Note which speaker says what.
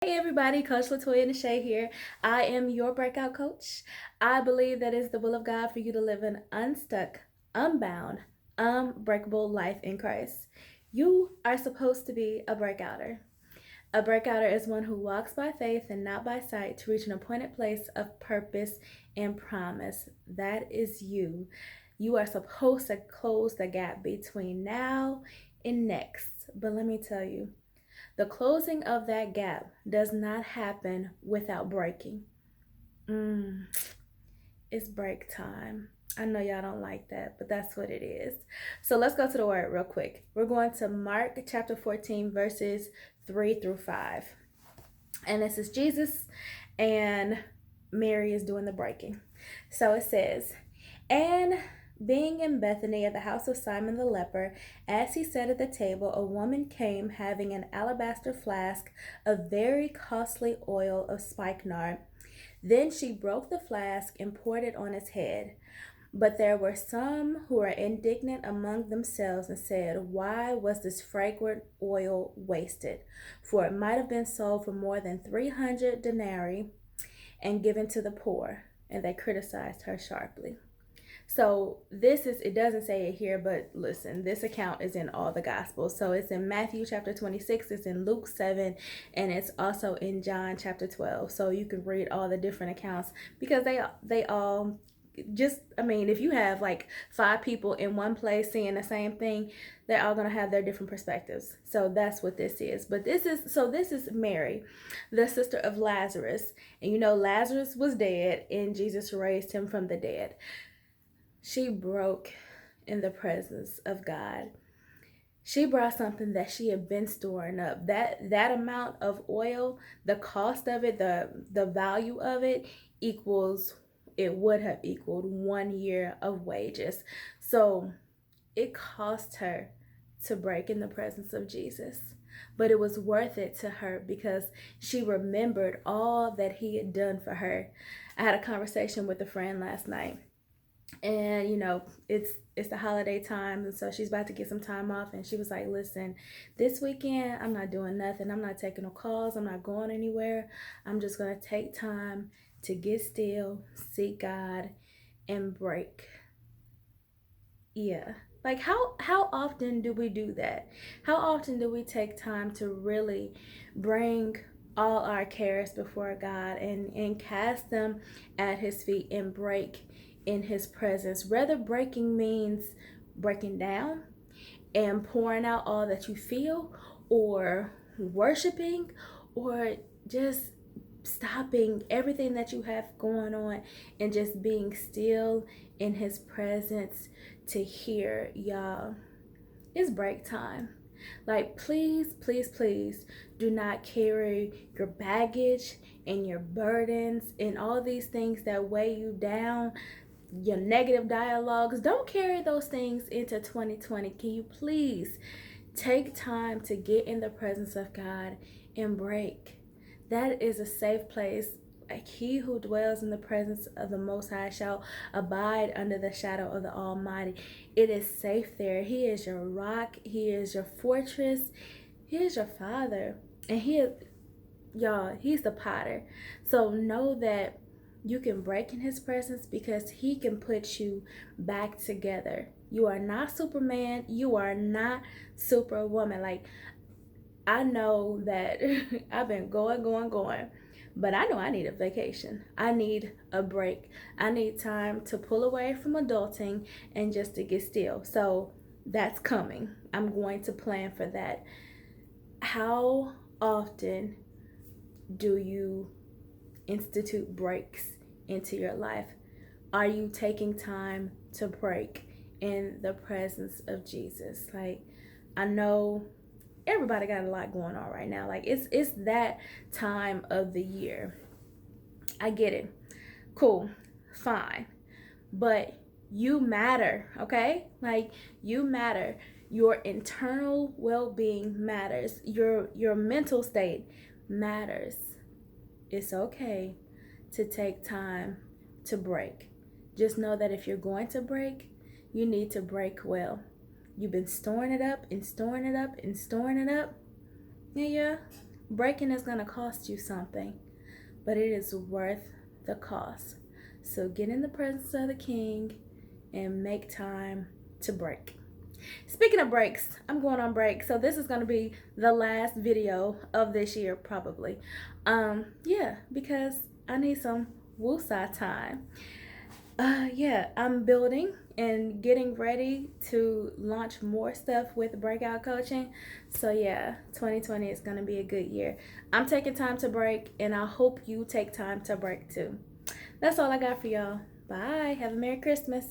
Speaker 1: Hey everybody, Coach Latoya Nashay here. I am your breakout coach. I believe that it's the will of God for you to live an unstuck, unbound, unbreakable life in Christ. You are supposed to be a breakouter. A breakouter is one who walks by faith and not by sight to reach an appointed place of purpose and promise. That is you. You are supposed to close the gap between now and next. But let me tell you, the closing of that gap does not happen without breaking. Mm, it's break time. I know y'all don't like that, but that's what it is. So let's go to the word real quick. We're going to Mark chapter 14, verses 3 through 5. And this is Jesus, and Mary is doing the breaking. So it says, and being in Bethany at the house of Simon the leper, as he sat at the table, a woman came having an alabaster flask of very costly oil of spikenard. Then she broke the flask and poured it on his head. But there were some who were indignant among themselves and said, why was this fragrant oil wasted? For it might have been sold for more than 300 denarii and given to the poor. And they criticized her sharply. So it doesn't say it here, but listen, this account is in all the Gospels. So it's in Matthew chapter 26, it's in Luke 7, and it's also in John chapter 12. So you can read all the different accounts because they all just, I mean, if you have like 5 people in one place seeing the same thing, they're all going to have their different perspectives. So that's what this is. But this is Mary, the sister of Lazarus. And you know, Lazarus was dead and Jesus raised him from the dead. She broke in the presence of God. She brought something that she had been storing up. That amount of oil, the cost of it, the value of it equals, it would have equaled 1 year of wages. So it cost her to break in the presence of Jesus. But it was worth it to her because she remembered all that he had done for her. I had a conversation with a friend last night, and you know, it's the holiday time, and so she's about to get some time off, and she was like, listen, this weekend I'm not doing nothing. I'm not taking no calls. I'm not going anywhere. I'm just going to take time to get still, seek God, and break. Yeah, like how often do we do that? How often do we take time to really bring all our cares before God and cast them at his feet and break in his presence? Whether breaking means breaking down and pouring out all that you feel, or worshiping, or just stopping everything that you have going on and just being still in his presence to hear. Y'all, it's break time. Like, please, please, please do not carry your baggage and your burdens and all these things that weigh you down, your negative dialogues. Don't carry those things into 2020. Can you please take time to get in the presence of God and break? That is a safe place. Like, he who dwells in the presence of the Most High shall abide under the shadow of the Almighty. It is safe there. He is your rock. He is your fortress. He is your father. And he's the potter. So know that you can break in his presence because he can put you back together. You are not Superman. You are not Superwoman. Like, I know that I've been going, but I know I need a vacation. I need a break. I need time to pull away from adulting and just to get still. So that's coming. I'm going to plan for that. How often do you institute breaks into your life? Are you taking time to break in the presence of Jesus? Like, I know everybody got a lot going on right now. Like, it's that time of the year. I get it. Cool. Fine. But you matter, okay? Like, you matter. Your internal well-being matters. Your mental state matters. It's okay to take time to break. Just know that if you're going to break, you need to break well. You've been storing it up and storing it up and storing it up. Yeah. Breaking is going to cost you something, but it is worth the cost. So get in the presence of the King and make time to break. Speaking of breaks, I'm going on break. So this is going to be the last video of this year probably. Yeah, because I need some woosah time. Yeah, I'm building and getting ready to launch more stuff with Breakout Coaching. So yeah, 2020 is going to be a good year. I'm taking time to break, and I hope you take time to break too. That's all I got for y'all. Bye. Have a Merry Christmas.